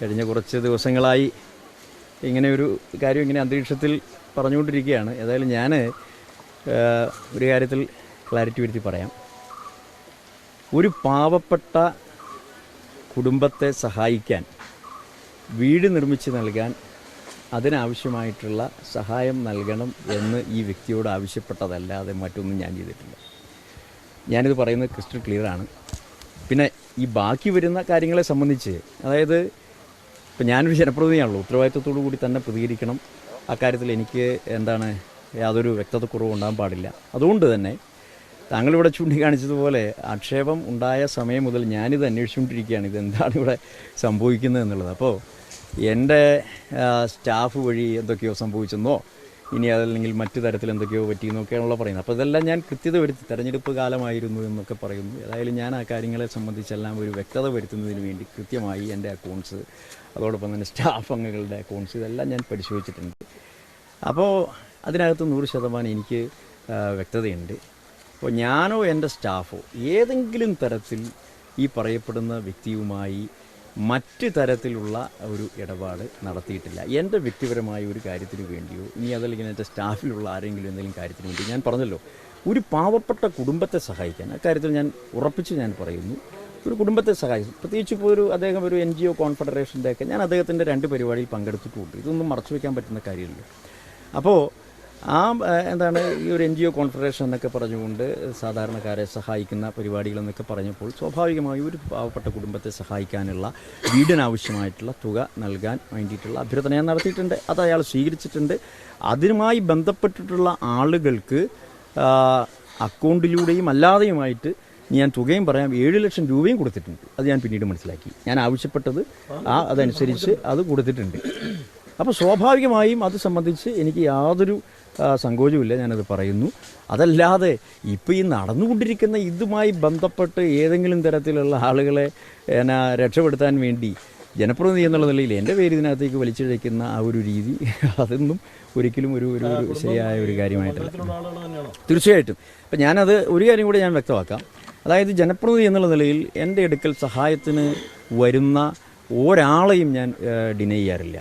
കഴിഞ്ഞ കുറച്ച് ദിവസങ്ങളായി ഇങ്ങനെ ഒരു കാര്യം ഇങ്ങനെ അന്തരീക്ഷത്തിൽ പറഞ്ഞുകൊണ്ടിരിക്കുകയാണ്. ഏതായാലും ഞാൻ ഒരു കാര്യത്തിൽ ക്ലാരിറ്റി വരുത്തി പറയാം. ഒരു പാവപ്പെട്ട കുടുംബത്തെ സഹായിക്കാൻ, വീട് നിർമ്മിച്ച് നൽകാൻ, അതിനാവശ്യമായിട്ടുള്ള സഹായം നൽകണം എന്ന് ഈ വ്യക്തിയോട് ആവശ്യപ്പെട്ടതല്ലാതെ മറ്റൊന്നും ഞാൻ ചെയ്തിട്ടില്ല. ഞാനിത് പറയുന്നത് ക്രിസ്റ്റൽ ക്ലിയറാണ്. പിന്നെ ഈ ബാക്കി വരുന്ന കാര്യങ്ങളെ സംബന്ധിച്ച്, അതായത് ഇപ്പം ഞാനൊരു ജനപ്രതിനിധിയാണല്ലോ, ഉത്തരവാദിത്വത്തോടു കൂടി തന്നെ പ്രതികരിക്കണം. അക്കാര്യത്തിൽ എനിക്ക് യാതൊരു വ്യക്തതക്കുറവും ഉണ്ടാകാൻ പാടില്ല. അതുകൊണ്ട് തന്നെ താങ്കളിവിടെ ചൂണ്ടിക്കാണിച്ചതുപോലെ ആക്ഷേപം ഉണ്ടായ സമയം മുതൽ ഞാനിത് അന്വേഷിച്ചുകൊണ്ടിരിക്കുകയാണ്, ഇതെന്താണ് ഇവിടെ സംഭവിക്കുന്നത് എന്നുള്ളത്. അപ്പോൾ എൻ്റെ സ്റ്റാഫ് വഴി എന്തൊക്കെയോ സംഭവിച്ചെന്നോ ഇനി അതല്ലെങ്കിൽ മറ്റു തരത്തിൽ എന്തൊക്കെയോ പറ്റിയെന്നൊക്കെയാണല്ലോ പറയുന്നത്. അപ്പോൾ ഇതെല്ലാം ഞാൻ കൃത്യത വരുത്തി, തെരഞ്ഞെടുപ്പ് കാലമായിരുന്നു എന്നൊക്കെ പറയുന്നു. ഏതായാലും ഞാൻ ആ കാര്യങ്ങളെ സംബന്ധിച്ചെല്ലാം ഒരു വ്യക്തത വരുത്തുന്നതിന് വേണ്ടി കൃത്യമായി എൻ്റെ അക്കൗണ്ട്സ്, അതോടൊപ്പം തന്നെ സ്റ്റാഫ് അംഗങ്ങളുടെ അക്കൗണ്ട്സ്, ഇതെല്ലാം ഞാൻ പരിശോധിച്ചിട്ടുണ്ട്. അപ്പോൾ അതിനകത്ത് 100% എനിക്ക് വ്യക്തതയുണ്ട്. അപ്പോൾ ഞാനോ എൻ്റെ സ്റ്റാഫോ ഏതെങ്കിലും തരത്തിൽ ഈ പറയപ്പെടുന്ന വ്യക്തിയുമായി മറ്റ് തരത്തിലുള്ള ഒരു ഇടപാട് നടത്തിയിട്ടില്ല. എൻ്റെ വ്യക്തിപരമായ ഒരു കാര്യത്തിന് വേണ്ടിയോ ഇനി അതല്ലെങ്കിൽ എൻ്റെ സ്റ്റാഫിലുള്ള ആരെങ്കിലും എന്തെങ്കിലും കാര്യത്തിന് വേണ്ടി, ഞാൻ പറഞ്ഞല്ലോ, ഒരു പാവപ്പെട്ട കുടുംബത്തെ സഹായിക്കാൻ, അക്കാര്യത്തിൽ ഞാൻ ഉറപ്പിച്ച് ഞാൻ പറയുന്നു, ഒരു കുടുംബത്തെ സഹായിക്കും. പ്രത്യേകിച്ച് ഇപ്പോൾ അദ്ദേഹം ഒരു NGO കോൺഫെഡറേഷൻ്റെ ഒക്കെ ഞാൻ അദ്ദേഹത്തിൻ്റെ 2 പരിപാടിയിൽ പങ്കെടുത്തിട്ടുമുണ്ട്. ഇതൊന്നും മറച്ചു വയ്ക്കാൻ പറ്റുന്ന കാര്യമില്ല. അപ്പോൾ ഈ ഒരു NGO കോൺഫെഡറേഷൻ എന്നൊക്കെ പറഞ്ഞുകൊണ്ട് സാധാരണക്കാരെ സഹായിക്കുന്ന പരിപാടികളെന്നൊക്കെ പറഞ്ഞപ്പോൾ സ്വാഭാവികമായും ഒരു പാവപ്പെട്ട കുടുംബത്തെ സഹായിക്കാനുള്ള വീടിനാവശ്യമായിട്ടുള്ള തുക നൽകാൻ വേണ്ടിയിട്ടുള്ള അഭ്യർത്ഥന ഞാൻ നടത്തിയിട്ടുണ്ട്. അത് അയാൾ സ്വീകരിച്ചിട്ടുണ്ട്. അതിനുമായി ബന്ധപ്പെട്ടിട്ടുള്ള ആളുകൾക്ക് അക്കൗണ്ടിലൂടെയും അല്ലാതെയുമായിട്ട് ഞാൻ തുകയും പറയാം, 7 ലക്ഷം രൂപയും കൊടുത്തിട്ടുണ്ട്. അത് ഞാൻ പിന്നീട് മനസ്സിലാക്കി. ഞാൻ ആവശ്യപ്പെട്ടത് അതനുസരിച്ച് അത് കൊടുത്തിട്ടുണ്ട്. അപ്പോൾ സ്വാഭാവികമായും അത് സംബന്ധിച്ച് എനിക്ക് യാതൊരു സങ്കോചമില്ല, ഞാനത് പറയുന്നു. അതല്ലാതെ ഇപ്പോൾ ഈ നടന്നുകൊണ്ടിരിക്കുന്ന ഇതുമായി ബന്ധപ്പെട്ട് ഏതെങ്കിലും തരത്തിലുള്ള ആളുകളെ രക്ഷപ്പെടുത്താൻ വേണ്ടി ജനപ്രതിനിധി എന്നുള്ള നിലയിൽ എൻ്റെ പേര് ഇതിനകത്തേക്ക് വലിച്ചിഴയ്ക്കുന്ന ആ ഒരു രീതി, അതൊന്നും ഒരിക്കലും ഒരു ശരിയായ ഒരു കാര്യമായിട്ടല്ല. തീർച്ചയായിട്ടും. അപ്പം ഞാനത് ഒരു കാര്യം കൂടി ഞാൻ വ്യക്തമാക്കാം. അതായത് ജനപ്രതിനിധി എന്നുള്ള നിലയിൽ എൻ്റെ അടുക്കൽ സഹായത്തിന് വരുന്ന ഒരാളെയും ഞാൻ ഡിനൈ ചെയ്യാറില്ല.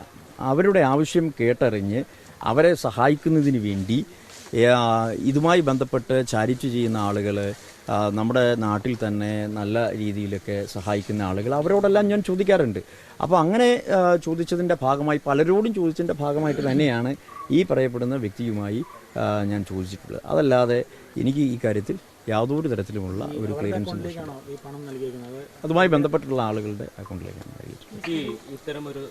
അവരുടെ ആവശ്യം കേട്ടറിഞ്ഞ് അവരെ സഹായിക്കുന്നതിന് വേണ്ടി ഇതുമായി ബന്ധപ്പെട്ട് ചാരിറ്റി ചെയ്യുന്ന ആളുകൾ, നമ്മുടെ നാട്ടിൽ തന്നെ നല്ല രീതിയിലൊക്കെ സഹായിക്കുന്ന ആളുകൾ, അവരോടെല്ലാം ഞാൻ ചോദിക്കാറുണ്ട്. അപ്പോൾ അങ്ങനെ ചോദിച്ചതിൻ്റെ ഭാഗമായി, പലരോടും ചോദിച്ചതിൻ്റെ ഭാഗമായിട്ട് തന്നെയാണ് ഈ പറയപ്പെടുന്ന വ്യക്തിയുമായി ഞാൻ ചോദിച്ചിട്ടുള്ളത്. അതല്ലാതെ എനിക്ക് ഈ കാര്യത്തിൽ യാതൊരു തരത്തിലുമുള്ള ഒരു ക്ലിയറൻസ് അതുമായി ബന്ധപ്പെട്ടുള്ള ആളുകളുടെ അക്കൗണ്ടിലേക്കാണ് നൽകിയിട്ടുള്ളത്. ഇത്തരം ഒരു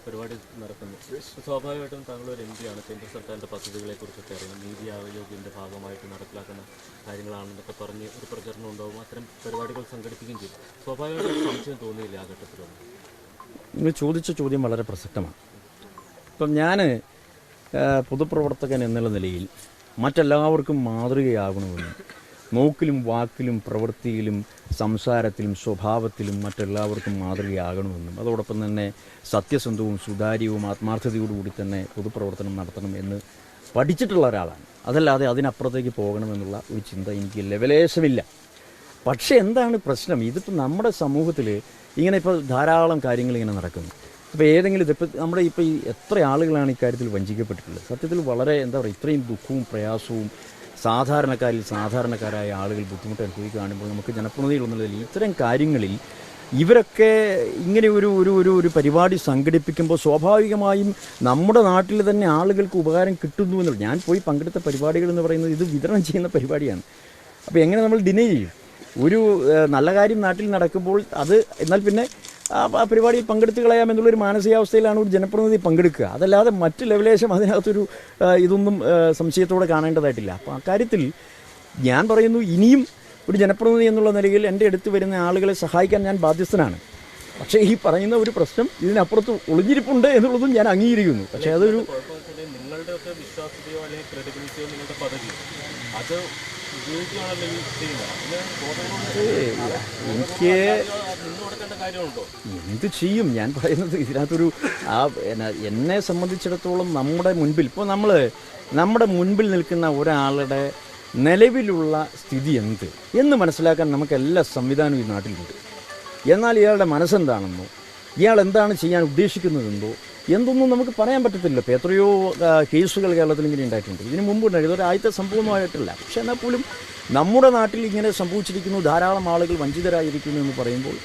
പരിപാടി നടത്തുന്നു, സ്വാഭാവികമായിട്ടും താങ്കൾ ഒരു MP ആണ്, കേന്ദ്ര സർക്കാരിൻ്റെ പദ്ധതികളെ കുറിച്ചൊക്കെ അറിയാം, നീതി ആയോഗിൻ്റെ ഭാഗമായിട്ട് നടപ്പിലാക്കുന്ന കാര്യങ്ങളാണെന്നൊക്കെ പറഞ്ഞ് ഒരു പ്രചരണം ഉണ്ടാവും, അത്തരം പരിപാടികൾ സംഘടിപ്പിക്കുകയും ചെയ്യും. സ്വാഭാവികമായിട്ടും സംശയം തോന്നിയില്ല ആ ഘട്ടത്തിലൊന്നും? നിങ്ങൾ ചോദിച്ച ചോദ്യം വളരെ പ്രസക്തമാണ്. ഇപ്പം ഞാൻ പൊതുപ്രവർത്തകൻ എന്നുള്ള നിലയിൽ മറ്റെല്ലാവർക്കും മാതൃകയാകണമെന്നും, നോക്കിലും വാക്കിലും പ്രവൃത്തിയിലും സംസാരത്തിലും സ്വഭാവത്തിലും മറ്റെല്ലാവർക്കും മാതൃകയാകണമെന്നും, അതോടൊപ്പം തന്നെ സത്യസന്ധവും സുതാര്യവും ആത്മാർത്ഥതയോടുകൂടി തന്നെ പൊതുപ്രവർത്തനം നടത്തണം എന്ന് പഠിച്ചിട്ടുള്ള ഒരാളാണ്. അതല്ലാതെ അതിനപ്പുറത്തേക്ക് പോകണമെന്നുള്ള ഒരു ചിന്ത എനിക്ക് ലെവലേശമില്ല. പക്ഷേ എന്താണ് പ്രശ്നം? ഇതിപ്പോൾ നമ്മുടെ സമൂഹത്തിൽ ഇങ്ങനെ ഇപ്പോൾ ധാരാളം കാര്യങ്ങൾ ഇങ്ങനെ നടക്കുന്നു. ഇപ്പോൾ ഏതെങ്കിലും ഇതിപ്പോൾ നമ്മുടെ ഇപ്പോൾ ഈ എത്ര ആളുകളാണ് ഇക്കാര്യത്തിൽ വഞ്ചിക്കപ്പെട്ടിട്ടുള്ളത്? സത്യത്തിൽ വളരെ ഇത്രയും ദുഃഖവും പ്രയാസവും സാധാരണക്കാരായ ആളുകൾ ബുദ്ധിമുട്ട് അനുഭവിക്കുക കാണുമ്പോൾ നമുക്ക് ജനപ്രതിനിധികളെന്നുള്ളതിൽ ഇത്തരം കാര്യങ്ങളിൽ ഇവരൊക്കെ ഇങ്ങനെ ഒരു പരിപാടി സംഘടിപ്പിക്കുമ്പോൾ സ്വാഭാവികമായും നമ്മുടെ നാട്ടിൽ തന്നെ ആളുകൾക്ക് ഉപകാരം കിട്ടുന്നു എന്നുള്ളത്. ഞാൻ പോയി പങ്കെടുത്ത പരിപാടികൾ എന്ന് പറയുന്നത് ഇത് വിതരണം ചെയ്യുന്ന പരിപാടിയാണ്. അപ്പോൾ എങ്ങനെ നമ്മൾ ഡിനൈ ചെയ്യും? ഒരു നല്ല കാര്യം നാട്ടിൽ നടക്കുമ്പോൾ അത് എന്നാൽ പിന്നെ ആ പരിപാടിയിൽ പങ്കെടുത്ത് കളയാമെന്നുള്ളൊരു മാനസികാവസ്ഥയിലാണ് ഒരു ജനപ്രതിനിധി പങ്കെടുക്കുക. അതല്ലാതെ മറ്റ് ലെവലേശം അതിനകത്തൊരു ഇതൊന്നും സംശയത്തോടെ കാണേണ്ടതായിട്ടില്ല. അപ്പോൾ അക്കാര്യത്തിൽ ഞാൻ പറയുന്നു, ഇനിയും ഒരു ജനപ്രതിനിധി എന്നുള്ള നിലയിൽ എൻ്റെ അടുത്ത് വരുന്ന ആളുകളെ സഹായിക്കാൻ ഞാൻ ബാധ്യസ്ഥനാണ്. പക്ഷേ ഈ പറയുന്ന ഒരു പ്രശ്നം ഇതിനപ്പുറത്ത് ഒളിഞ്ഞിരിപ്പുണ്ട് എന്നുള്ളതും ഞാൻ അംഗീകരിക്കുന്നു. പക്ഷേ അതൊരു നിങ്ങളുടെയൊക്കെ വിശ്വാസ്യതയോ അല്ലെങ്കിൽ ക്രെഡിബിലിറ്റിയോ നിങ്ങളുടെ പദവിയോ അത് എനിക്ക് എന്ത് ചെയ്യും? ഞാൻ പറയുന്നത് ഇതിനകത്തൊരു എന്നെ സംബന്ധിച്ചിടത്തോളം നമ്മുടെ മുൻപിൽ നിൽക്കുന്ന ഒരാളുടെ നിലവിലുള്ള സ്ഥിതി എന്ന് മനസ്സിലാക്കാൻ നമുക്ക് എല്ലാ സംവിധാനവും ഈ നാട്ടിലുണ്ട്. എന്നാൽ ഇയാളുടെ മനസ്സെന്താണെന്നോ ഇയാൾ എന്താണ് ചെയ്യാൻ ഉദ്ദേശിക്കുന്നതെന്തോ എന്തൊന്നും നമുക്ക് പറയാൻ പറ്റത്തില്ല. ഇപ്പോൾ എത്രയോ കേസുകൾ കേരളത്തിൽ ഇങ്ങനെ ഉണ്ടായിട്ടുണ്ട്. ഇതിന് മുമ്പ് ഉണ്ടായി. ഇതൊരു ആദ്യത്തെ സംഭവമായിട്ടില്ല. പക്ഷേ എന്നാൽ പോലും നമ്മുടെ നാട്ടിൽ ഇങ്ങനെ സംഭവിച്ചിരിക്കുന്നു, ധാരാളം ആളുകൾ വഞ്ചിതരായിരിക്കുന്നു എന്ന് പറയുമ്പോൾ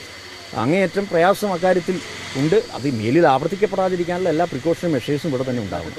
അങ്ങേയറ്റം പ്രയാസം അക്കാര്യത്തിൽ ഉണ്ട്. അത് മേലിൽ ആവർത്തിക്കപ്പെടാതിരിക്കാനുള്ള എല്ലാ പ്രിക്കോഷൻ മെഷേഴ്സും ഇവിടെ തന്നെ ഉണ്ടാകും.